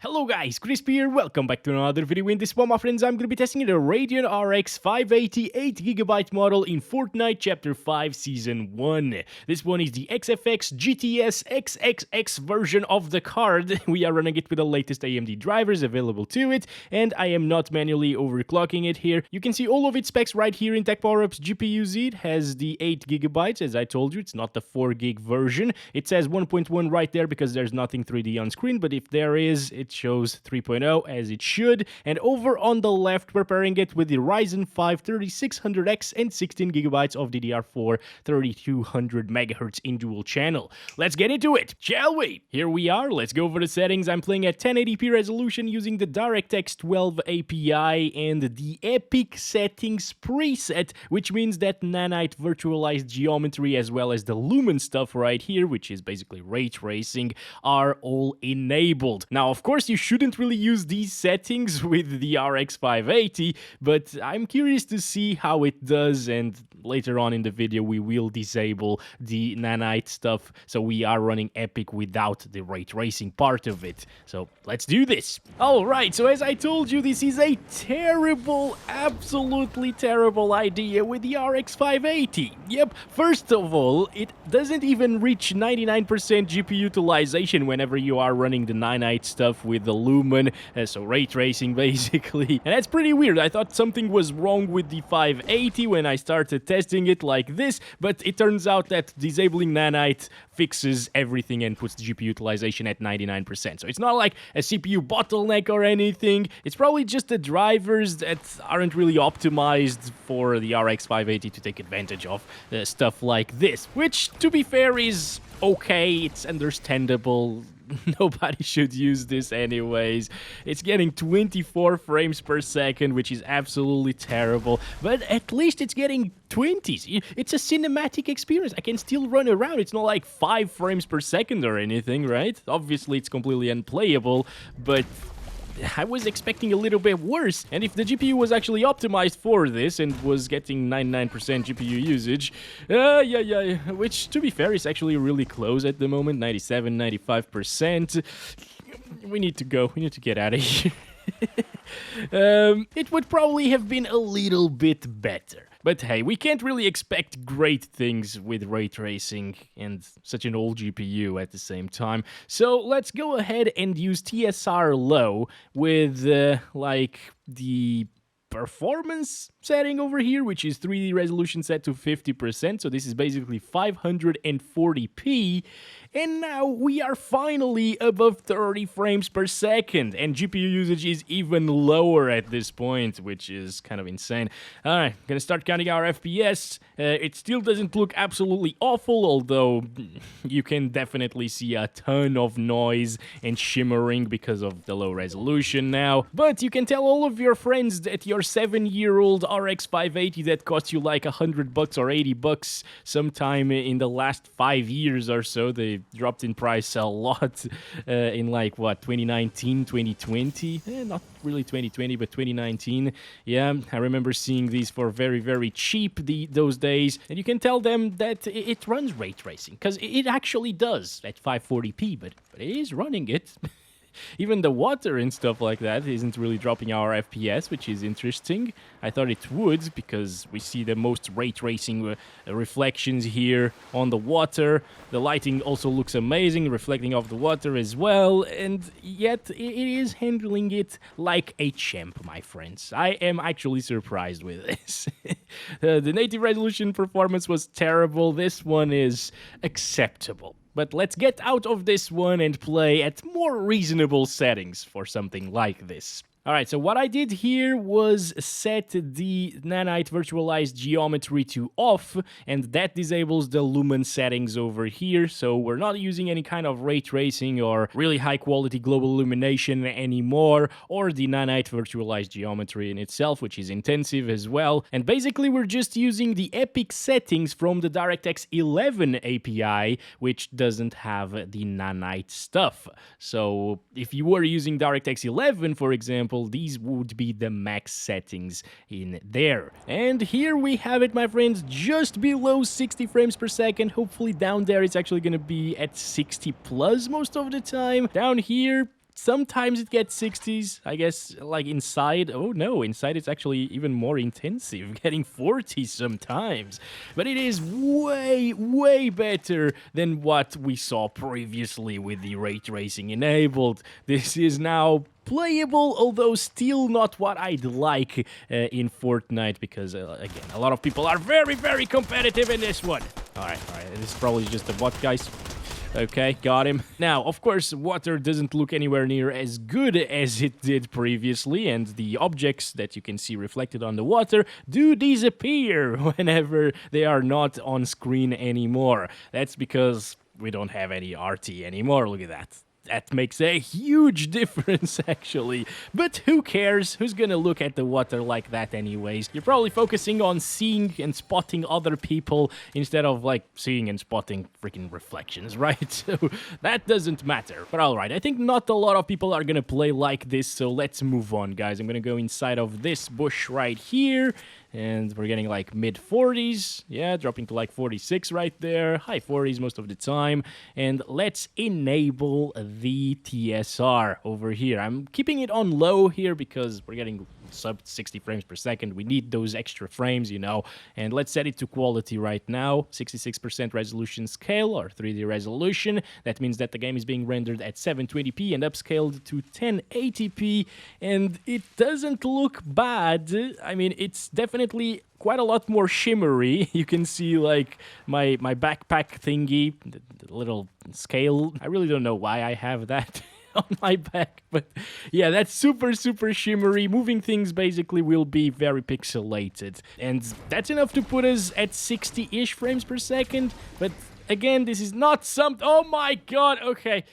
Hello guys, Crispy here, welcome back to another video. In this one, my friends, I'm going to be testing the Radeon RX 580 8GB model in Fortnite Chapter 5 Season 1. This one is the XFX GTS XXX version of the card. We are running it with the latest AMD drivers available to it, and I am not manually overclocking it here. You can see all of its specs right here in Tech Power-Up's GPU-Z. It has the 8GB, as I told you, it's not the 4GB version. It says 1.1 right there because there's nothing 3D on screen, but if there is, it shows 3.0 as it should. And over on the left, we're pairing it with the Ryzen 5 3600X and 16GB of DDR4 3200 MHz in dual channel. Let's get into it, shall we? Here we are, let's go over the settings. I'm playing at 1080p resolution using the DirectX 12 API and the Epic Settings preset, which means that Nanite virtualized geometry as well as the Lumen stuff right here, which is basically ray tracing, are all enabled. Now, of course, you shouldn't really use these settings with the RX 580, but I'm curious to see how it does, and later on in the video we will disable the Nanite stuff, so we are running Epic without the ray tracing part of it. So let's do this. Alright, so as I told you, this is a terrible, absolutely terrible idea with the RX 580. Yep, first of all, it doesn't even reach 99% GPU utilization whenever you are running the Nanite stuff with the Lumen, so ray tracing basically. And that's pretty weird. I thought something was wrong with the 580 when I started testing it like this, but it turns out that disabling Nanite fixes everything and puts the GPU utilization at 99%. So it's not like a CPU bottleneck or anything. It's probably just the drivers that aren't really optimized for the RX 580 to take advantage of stuff like this, which, to be fair, is okay. It's understandable. Nobody should use this anyways. It's getting 24 frames per second, which is absolutely terrible, but at least it's getting 20s. It's a cinematic experience. I can still run around. It's not like 5 frames per second or anything, right? Obviously, it's completely unplayable, but I was expecting a little bit worse, and if the GPU was actually optimized for this and was getting 99% GPU usage, which, to be fair, is actually really close at the moment, 97, 95%. We need to go. We need to get out of here. It would probably have been a little bit better. But hey, we can't really expect great things with ray tracing and such an old GPU at the same time. So let's go ahead and use TSR low with like the performance setting over here, which is 3D resolution set to 50%, so this is basically 540p, and now we are finally above 30 frames per second, and GPU usage is even lower at this point, which is kind of insane. Alright, gonna start counting our FPS. It still doesn't look absolutely awful, although you can definitely see a ton of noise and shimmering because of the low resolution now, but you can tell all of your friends that your 7-year-old RX 580 that cost you like $100 or $80 sometime in the last 5 years or so. They dropped in price a lot in like what, 2019, 2020? Not really 2020, but 2019. Yeah, I remember seeing these for very, very cheap those days, and you can tell them that it runs ray tracing, because it actually does at 540p, but it is running it. Even the water and stuff like that isn't really dropping our FPS, which is interesting. I thought it would, because we see the most ray tracing reflections here on the water. The lighting also looks amazing, reflecting off the water as well, and yet it is handling it like a champ, my friends. I am actually surprised with this. The native resolution performance was terrible. This one is acceptable. But let's get out of this one and play at more reasonable settings for something like this. Alright, so what I did here was set the Nanite virtualized geometry to off, and that disables the Lumen settings over here, so we're not using any kind of ray tracing or really high quality global illumination anymore, or the Nanite virtualized geometry in itself, which is intensive as well, and basically we're just using the Epic settings from the DirectX 11 API, which doesn't have the Nanite stuff. So if you were using DirectX 11, for example, these would be the max settings in there. And here we have it, my friends, just below 60 frames per second. Hopefully down there it's actually going to be at 60 plus most of the time. Down here, Sometimes it gets 60s, I guess, like inside. Oh no, inside it's actually even more intensive, getting 40s sometimes. But it is way, way better than what we saw previously with the ray tracing enabled. This is now playable, although still not what I'd like in Fortnite, because, again, a lot of people are very, very competitive in this one. Alright, this is probably just a bot, guys. Okay, got him. Now, of course, water doesn't look anywhere near as good as it did previously, and the objects that you can see reflected on the water do disappear whenever they are not on screen anymore. That's because we don't have any RT anymore. Look at that. That makes a huge difference, actually. But who cares? Who's gonna look at the water like that anyways? You're probably focusing on seeing and spotting other people instead of, like, seeing and spotting freaking reflections, right? So that doesn't matter. But alright, I think not a lot of people are gonna play like this, so let's move on, guys. I'm gonna go inside of this bush right here. And we're getting like mid-40s, yeah, dropping to like 46 right there, high 40s most of the time. And let's enable the TSR over here. I'm keeping it on low here because we're getting sub 60 frames per second. We need those extra frames, you know. And let's set it to quality right now, 66% resolution scale or 3D resolution. That means that the game is being rendered at 720p and upscaled to 1080p. And it doesn't look bad. I mean, it's definitely quite a lot more shimmery. You can see like my backpack thingy, the little scale. I really don't know why I have that on my back, but yeah, that's super shimmery. Moving things basically will be very pixelated, and that's enough to put us at 60-ish frames per second. But again, this is not some... Oh my god, okay.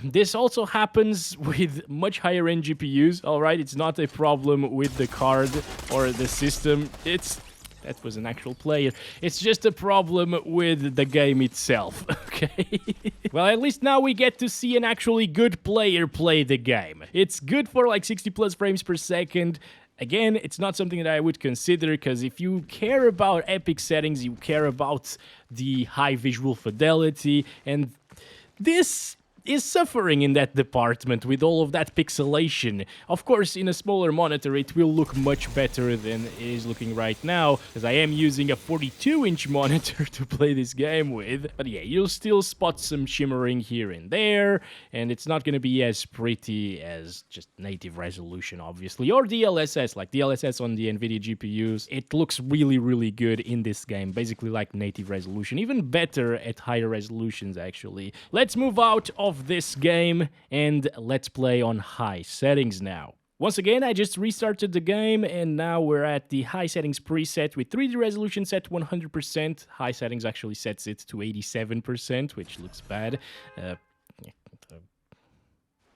This also happens with much higher end GPUs, alright? It's not a problem with the card or the system. That was an actual player. It's just a problem with the game itself, okay? Well, at least now we get to see an actually good player play the game. It's good for like 60 plus frames per second. Again, it's not something that I would consider, because if you care about epic settings, you care about the high visual fidelity, and this is suffering in that department with all of that pixelation. Of course, in a smaller monitor, it will look much better than it is looking right now, as I am using a 42-inch monitor to play this game with. But yeah, you'll still spot some shimmering here and there, and it's not going to be as pretty as just native resolution, obviously, or DLSS, like DLSS on the NVIDIA GPUs. It looks really good in this game, basically like native resolution, even better at higher resolutions, actually. Let's move out of this game and let's play on high settings now. Once again, I just restarted the game, and now we're at the high settings preset with 3D resolution set 100%. High settings actually sets it to 87%, which looks bad.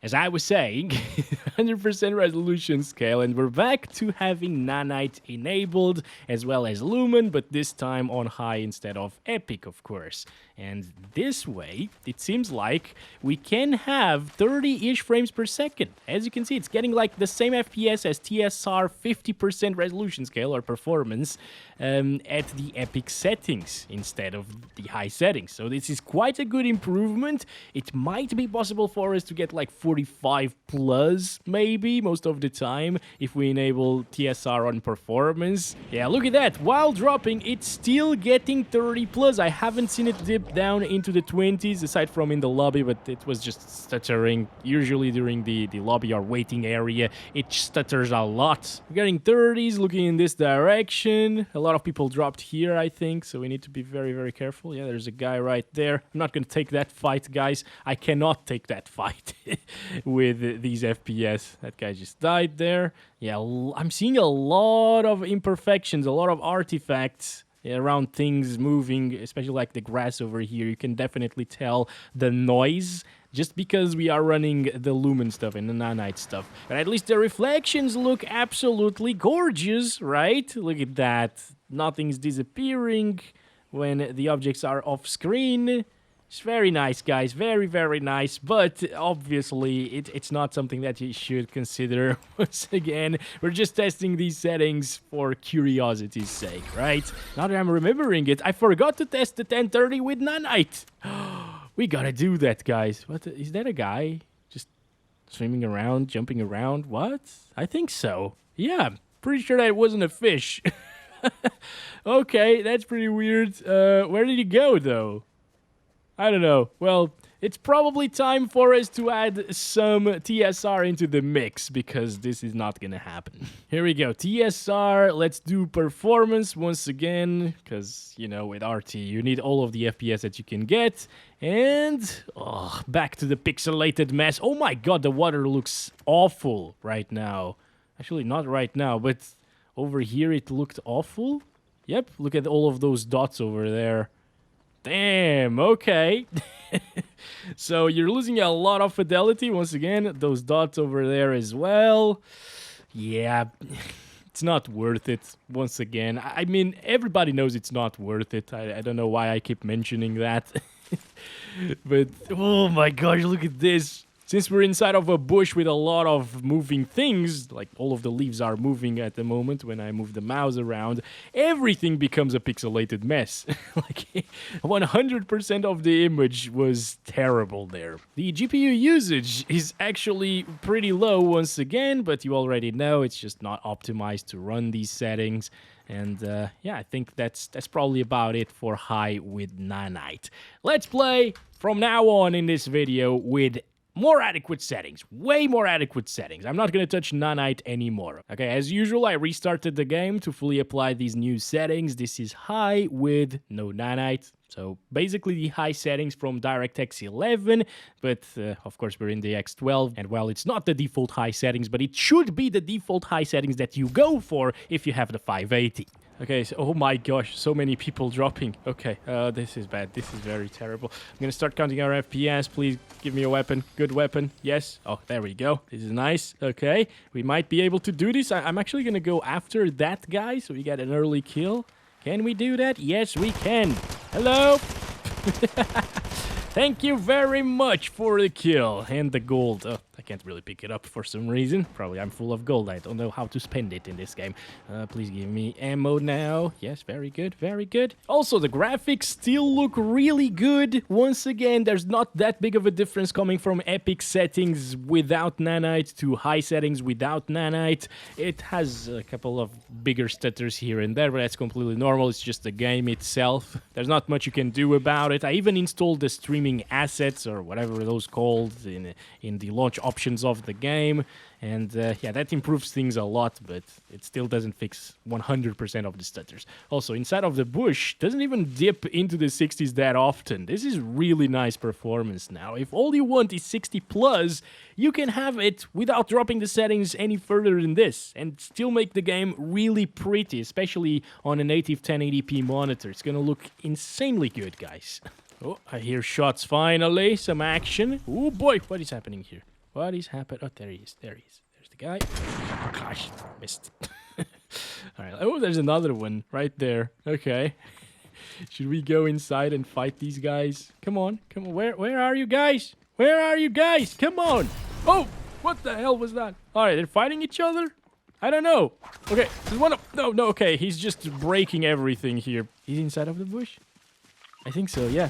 As I was saying, 100% resolution scale, and we're back to having Nanite enabled, as well as Lumen, but this time on high instead of epic, of course. And this way, it seems like we can have 30-ish frames per second. As you can see, it's getting like the same FPS as TSR 50% resolution scale or performance at the epic settings instead of the high settings. So this is quite a good improvement. It might be possible for us to get like 45 plus, maybe, most of the time, if we enable TSR on performance. Yeah, look at that. While dropping, it's still getting 30 plus. I haven't seen it dip down into the 20s, aside from in the lobby, but it was just stuttering. Usually during the lobby or waiting area, it stutters a lot. We're getting 30s, looking in this direction. A lot of people dropped here, I think, so we need to be very careful. Yeah, there's a guy right there. I'm not going to take that fight, guys. I cannot take that fight with these FPS. That guy just died there. Yeah, I'm seeing a lot of imperfections, a lot of artifacts around things moving, especially like the grass over here. You can definitely tell the noise just because we are running the Lumen stuff and the Nanite stuff. But at least the reflections look absolutely gorgeous, right? Look at that. Nothing's disappearing when the objects are off screen. It's very nice, guys. Very nice. But obviously, it's not something that you should consider. Once again, we're just testing these settings for curiosity's sake, right? Now that I'm remembering it, I forgot to test the 1030 with Nanite. We gotta do that, guys. What? Is that a guy? Just Swimming around, jumping around. What? I think so. Yeah, pretty sure that wasn't a fish. Okay, that's pretty weird. Where did he go, though? I don't know. Well, it's probably time for us to add some TSR into the mix, because this is not gonna happen. Here we go. TSR, let's do performance once again, because, you know, with RT, you need all of the FPS that you can get. And, back to the pixelated mess. Oh my god, the water looks awful right now. Actually, not right now, but over here it looked awful. Yep, look at all of those dots over there. Damn, okay. So you're losing a lot of fidelity once again. Those dots over there as well. Yeah, it's not worth it once again. I mean, everybody knows it's not worth it. I don't know why I keep mentioning that. But, oh my gosh, look at this. Since we're inside of a bush with a lot of moving things, like all of the leaves are moving at the moment when I move the mouse around, everything becomes a pixelated mess. Like 100% of the image was terrible there. The GPU usage is actually pretty low once again, but you already know it's just not optimized to run these settings. And yeah, I think that's probably about it for high with Nanite. Let's play from now on in this video with more adequate settings, way more adequate settings. I'm not going to touch Nanite anymore. Okay, as usual, I restarted the game to fully apply these new settings. This is high with no Nanite. So basically the high settings from DirectX 11, but of course we're in the X12. And well, it's not the default high settings, but it should be the default high settings that you go for if you have the 580. Okay, so, oh my gosh, so many people dropping. Okay, this is bad. This is very terrible. I'm gonna start counting our FPS. Please give me a weapon. Good weapon. Yes. Oh, there we go. This is nice. Okay, we might be able to do this. I'm actually gonna go after that guy, so we get an early kill. Can we do that? Yes, we can. Hello. Thank you very much for the kill and the gold. I can't really pick it up for some reason. Probably I'm full of gold. I don't know how to spend it in this game. Please give me ammo now. Yes, very good, very good. Also, the graphics still look really good. Once again, there's not that big of a difference coming from epic settings without Nanite to high settings without Nanite. It has a couple of bigger stutters here and there, but that's completely normal. It's just the game itself. There's not much you can do about it. I even installed the streaming assets, or whatever those called, in the launch options of the game, and yeah, that improves things a lot, but it still doesn't fix 100% of the stutters. Also, inside of the bush doesn't even dip into the 60s that often. This is really nice performance now. If all you want is 60 plus, you can have it without dropping the settings any further than this, and still make the game really pretty, especially on a native 1080p monitor. It's gonna look insanely good, guys. Oh, I hear shots finally. Some action. Oh boy, what is happening here? What is happening? Oh, there he is. There he is. There's the guy. Oh, gosh, missed. Alright. Oh, there's another one right there. Okay. Should we go inside and fight these guys? Come on. Come on. Where are you guys? Where are you guys? Come on. Oh, what the hell was that? Alright, they're fighting each other? I don't know. Okay, there's one of... No, okay. He's just breaking everything here. He's inside of the bush? I think so, yeah.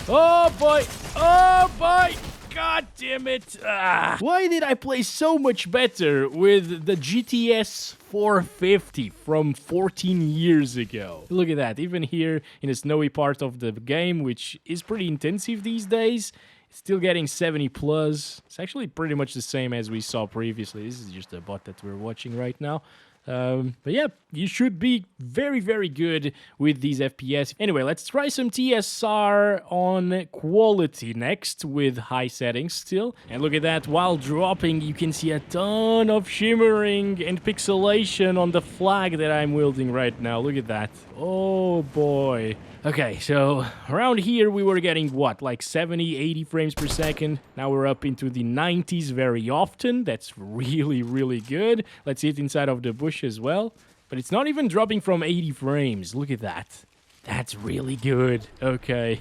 Oh, boy! Oh, boy! God damn it! Ah. Why did I play so much better with the GTS 450 from 14 years ago? Look at that. Even here in a snowy part of the game, which is pretty intensive these days, it's still getting 70 plus. It's actually pretty much the same as we saw previously. This is just a bot that we're watching right now. But yeah, you should be very, very good with these FPS. Anyway, let's try some TSR on quality next with high settings still. And look at that, while dropping, you can see a ton of shimmering and pixelation on the flag that I'm wielding right now. Look at that. Oh boy. Okay, so around here we were getting what, like 70, 80 frames per second. Now we're up into the 90s very often. That's really, really good. Let's see it inside of the bush as well. But it's not even dropping from 80 frames. Look at that. That's really good. Okay.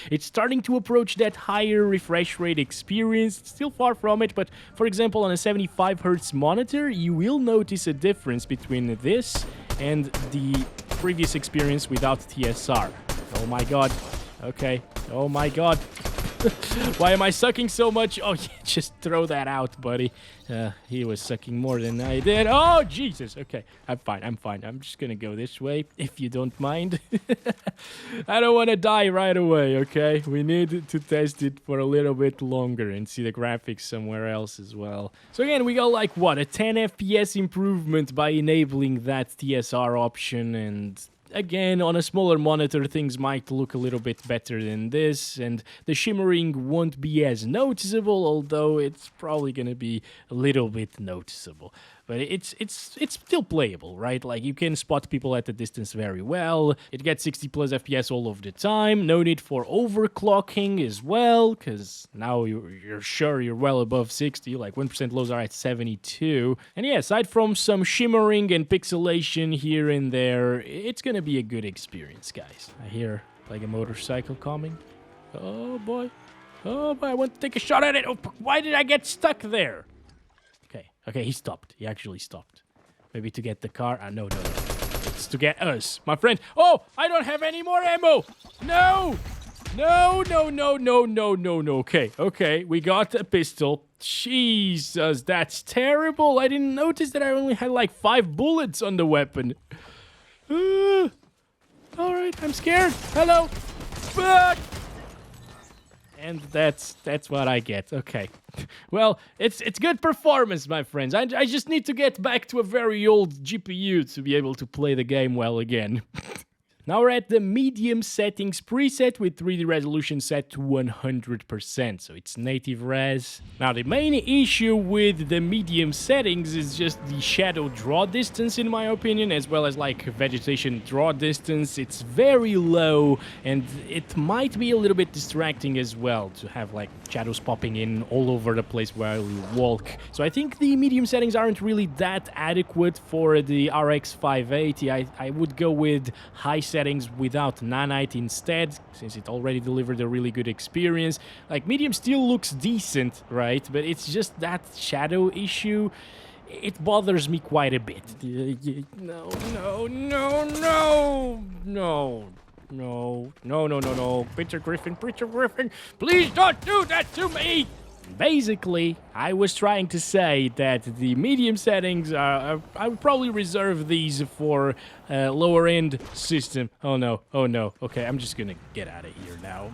It's starting to approach that higher refresh rate experience. It's still far from it, but for example, on a 75Hz monitor, you will notice a difference between this and the previous experience without TSR. Oh my god. Okay. Oh my god. Why am I sucking so much? Oh, yeah, just throw that out, buddy. He was sucking more than I did. Oh, Jesus. Okay, I'm fine. I'm just gonna go this way, if you don't mind. I don't want to die right away, okay? We need to test it for a little bit longer and see the graphics somewhere else as well. So again, we got like, what, a 10 FPS improvement by enabling that TSR option, and again, on a smaller monitor, things might look a little bit better than this, and the shimmering won't be as noticeable, although it's probably gonna be a little bit noticeable. But it's still playable, right? Like, you can spot people at a distance very well. It gets 60 plus FPS all of the time. No need for overclocking as well, because now you're sure you're well above 60. Like, 1% lows are at 72. And yeah, aside from some shimmering and pixelation here and there, it's gonna be a good experience, guys. I hear like a motorcycle coming. Oh boy. Oh boy, I want to take a shot at it. Oh, why did I get stuck there? Okay, he stopped. He actually stopped. Maybe to get the car. No. It's to get us, my friend. Oh, I don't have any more ammo. No. Okay, we got a pistol. Jesus, that's terrible. I didn't notice that I only had like 5 bullets on the weapon. All right, I'm scared. Hello. Fuck. And that's what I get. Okay. Well, it's good performance, my friends. I just need to get back to a very old GPU to be able to play the game well again. Now we're at the medium settings preset with 3D resolution set to 100%, so it's native res. Now the main issue with the medium settings is just the shadow draw distance, in my opinion, as well as like vegetation draw distance. It's very low, and it might be a little bit distracting as well to have like shadows popping in all over the place while you walk. So I think the medium settings aren't really that adequate for the RX 580. I would go with high settings without Nanite instead, since it already delivered a really good experience. Like, medium still looks decent, right? But it's just that shadow issue. It bothers me quite a bit. No. Peter Griffin, please don't do that to me! Basically, I was trying to say that the medium settings I would probably reserve these for lower end system. Oh no. Okay, I'm just gonna get out of here now.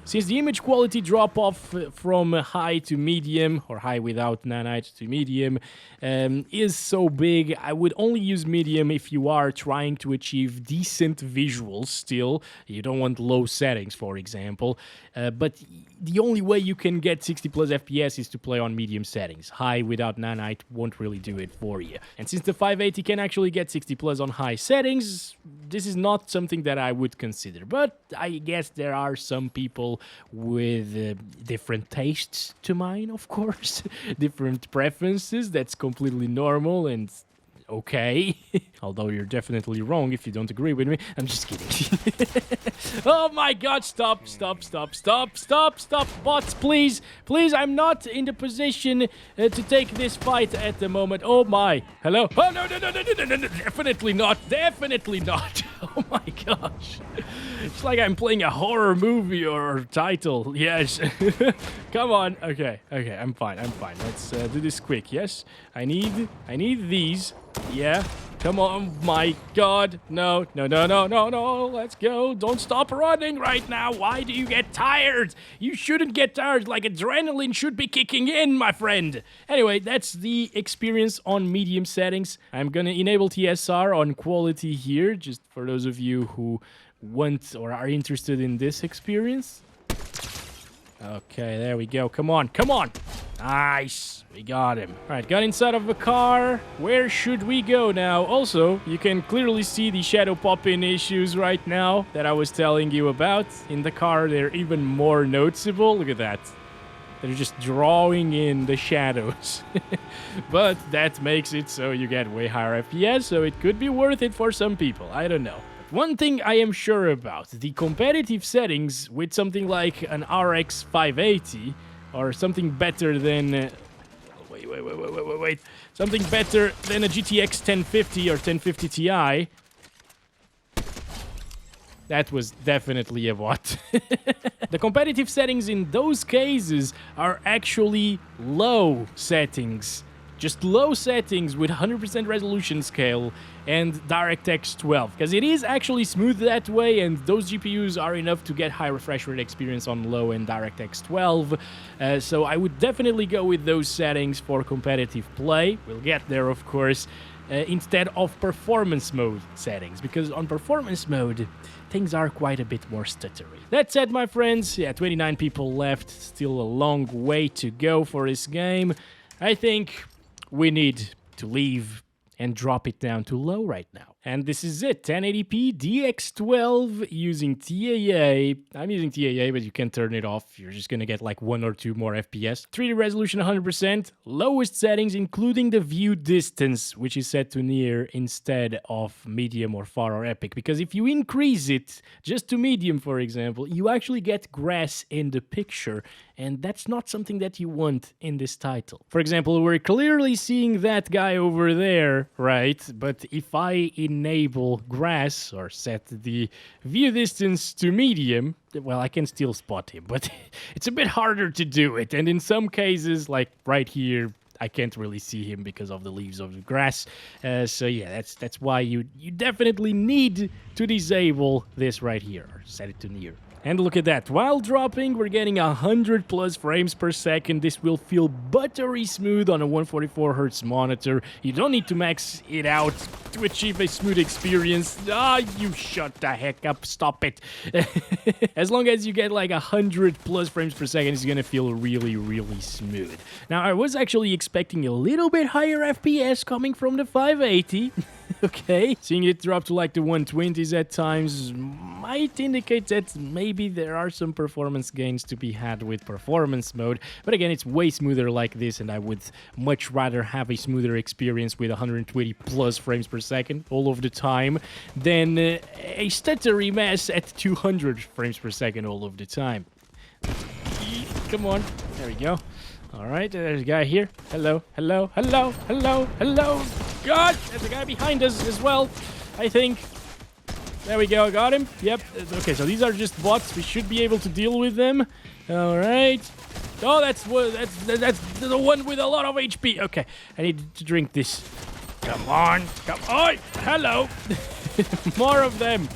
Since the image quality drop off from high to medium, or high without Nanite to medium, is so big, I would only use medium if you are trying to achieve decent visuals still. You don't want low settings, for example. But the only way you can get 60 plus FPS is to play on medium settings. High without Nanite won't really do it for you. And since the 580 can actually get 60 plus on high settings, this is not something that I would consider. But I guess there are some people with different tastes to mine, of course. Different preferences. That's completely normal and okay. Although you're definitely wrong if you don't agree with me. I'm just kidding. Oh my god, stop. Bots, please. Please, I'm not in the position to take this fight at the moment. Oh my. Hello? Oh, no. Definitely not. Oh my gosh. It's like I'm playing a horror movie or title. Yes. Come on. Okay, I'm fine. Let's do this quick, yes? I need these. Yeah. Come on, my god. No. Let's go. Don't stop running right now. Why do you get tired? You shouldn't get tired. Like, adrenaline should be kicking in, my friend. Anyway, that's the experience on medium settings. I'm gonna enable TSR on quality here, just for those of you who want or are interested in this experience. Okay, there we go. Come on. Nice. We got him. All right, got inside of the car. Where should we go now? Also, you can clearly see the shadow pop-in issues right now that I was telling you about. In the car, they're even more noticeable. Look at that. They're just drawing in the shadows. But that makes it so you get way higher FPS, so it could be worth it for some people. I don't know. One thing I am sure about, the competitive settings with something like an RX 580 or something better than... wait. Something better than a GTX 1050 or 1050 Ti. that was definitely a bot. The competitive settings in those cases are actually low settings. Just low settings with 100% resolution scale and DirectX 12, because it is actually smooth that way, and those GPUs are enough to get high refresh rate experience on low and DirectX 12. So I would definitely go with those settings for competitive play. We'll get there, of course, instead of performance mode settings, because on performance mode, things are quite a bit more stuttery. That said, my friends, yeah, 29 people left, still a long way to go for this game. I think we need to leave and drop it down to low right now. And this is it, 1080p DX12 using TAA. I'm using TAA, but you can turn it off. You're just gonna get like 1 or 2 more FPS. 3D resolution 100%, lowest settings including the view distance, which is set to near instead of medium or far or epic. Because if you increase it just to medium, for example, you actually get grass in the picture, and that's not something that you want in this title. For example, we're clearly seeing that guy over there, right? But if I enable grass or set the view distance to medium, well, I can still spot him, but it's a bit harder to do it. And in some cases, like right here, I can't really see him because of the leaves of the grass. So yeah, that's why you definitely need to disable this right here, or set it to near. And look at that, while dropping, we're getting 100 plus frames per second. This will feel buttery smooth on a 144Hz monitor. You don't need to max it out to achieve a smooth experience. Ah, you shut the heck up, stop it. As long as you get like 100 plus frames per second, it's gonna feel really, really smooth. Now, I was actually expecting a little bit higher FPS coming from the 580. Okay, seeing it drop to like the 120s at times might indicate that maybe there are some performance gains to be had with performance mode, but again, it's way smoother like this, and I would much rather have a smoother experience with 120 plus frames per second all of the time than a stuttery mess at 200 frames per second all of the time. Come on, there we go. All right, there's a guy here. Hello, hello, hello, hello, hello. God, there's a guy behind us as well, I think. There we go, got him. Yep. Okay, so these are just bots. We should be able to deal with them. All right. Oh, that's the one with a lot of HP. Okay, I need to drink this. Come on, come on. Hello. More of them.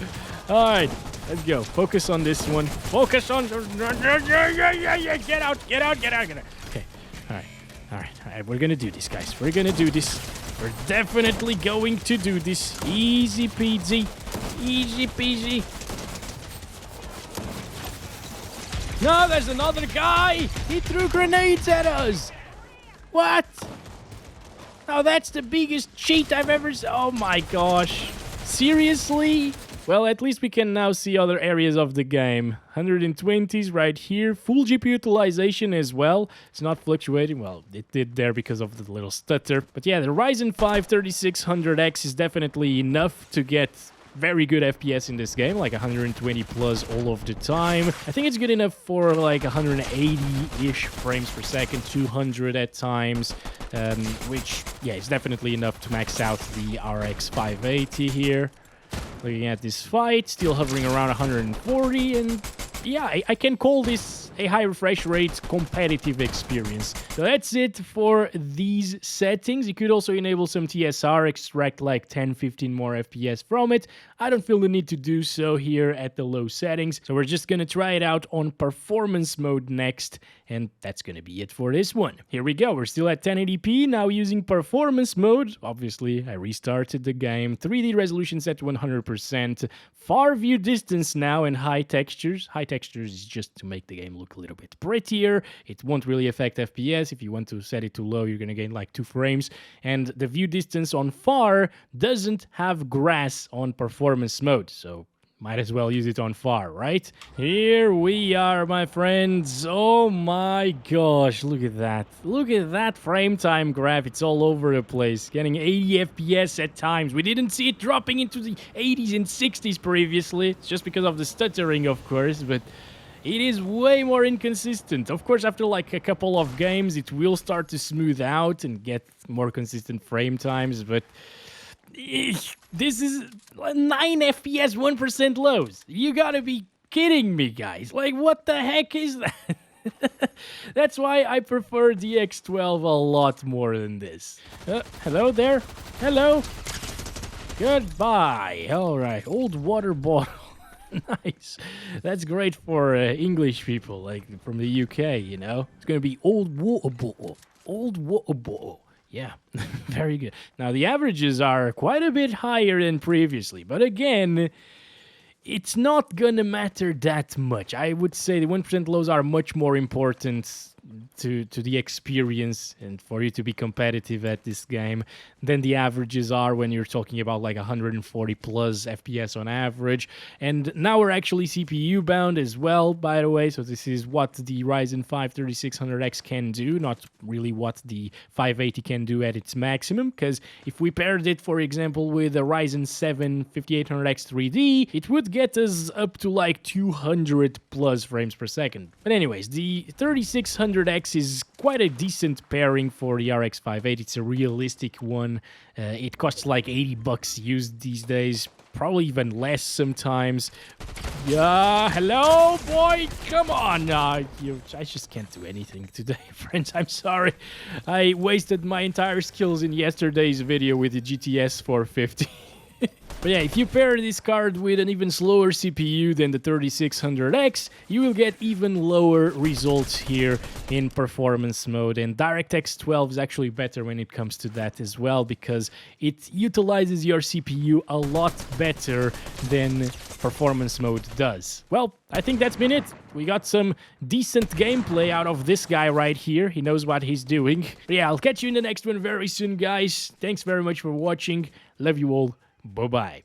All right, let's go. Focus on this one. Focus on. Get out, get out, get out, get out. Okay. All right. All right. All right. We're gonna do this, guys. We're gonna do this. We're definitely going to do this. Easy peasy. Easy peasy. No, there's another guy. He threw grenades at us. What? Oh, that's the biggest cheat I've ever seen. Oh my gosh. Seriously? Well, at least we can now see other areas of the game. 120s right here. Full GPU utilization as well. It's not fluctuating. Well, it did there because of the little stutter. But yeah, the Ryzen 5 3600X is definitely enough to get very good FPS in this game, like 120 plus all of the time. I think it's good enough for like 180-ish frames per second, 200 at times, which, yeah, it's definitely enough to max out the RX 580 here. Looking at this fight, still hovering around 140, and yeah, I can call this a high refresh rate competitive experience. So that's it for these settings. You could also enable some TSR, extract like 10-15 more FPS from it. I don't feel the need to do so here at the low settings, so we're just gonna try it out on performance mode next, and that's gonna be it for this one. Here we go, we're still at 1080p, now using performance mode. Obviously, I restarted the game. 3D resolution set to 100%. Far view distance now and high textures. High textures is just to make the game look a little bit prettier. It won't really affect FPS. If you want to set it to low, you're gonna gain like 2 frames. And the view distance on far doesn't have grass on performance mode, so might as well use it on far, right? Here we are, my friends. Oh my gosh, look at that. Look at that frame time graph. It's all over the place. Getting 80 FPS at times. We didn't see it dropping into the 80s and 60s previously. It's just because of the stuttering, of course, but it is way more inconsistent. Of course, after like a couple of games, it will start to smooth out and get more consistent frame times, but This is 9 FPS 1% lows. You gotta be kidding me, guys. Like, what the heck is that? That's why I prefer the X12 a lot more than this. Hello there? Hello? Goodbye. All right, old water bottle. Nice. That's great for English people, like from the UK, you know? It's gonna be old water bottle. Old water bottle. Yeah, very good. Now, the averages are quite a bit higher than previously, but again, it's not gonna matter that much. I would say the 1% lows are much more important to the experience and for you to be competitive at this game than the averages are when you're talking about like 140 plus FPS on average. And now we're actually CPU bound as well, by the way, so this is what the Ryzen 5 3600X can do, not really what the 580 can do at its maximum, because if we paired it, for example, with a Ryzen 7 5800X 3D, it would get us up to like 200 plus frames per second. But anyways, the 3600X is quite a decent pairing for the RX 580. It's a realistic one. It costs like $80 used these days, probably even less sometimes. Yeah, hello, boy. Come on. I just can't do anything today, friends. I'm sorry. I wasted my entire skills in yesterday's video with the GTS 450. But yeah, if you pair this card with an even slower CPU than the 3600X, you will get even lower results here in performance mode. And DirectX 12 is actually better when it comes to that as well, because it utilizes your CPU a lot better than performance mode does. Well, I think that's been it. We got some decent gameplay out of this guy right here. He knows what he's doing. But yeah, I'll catch you in the next one very soon, guys. Thanks very much for watching. Love you all. Bye-bye.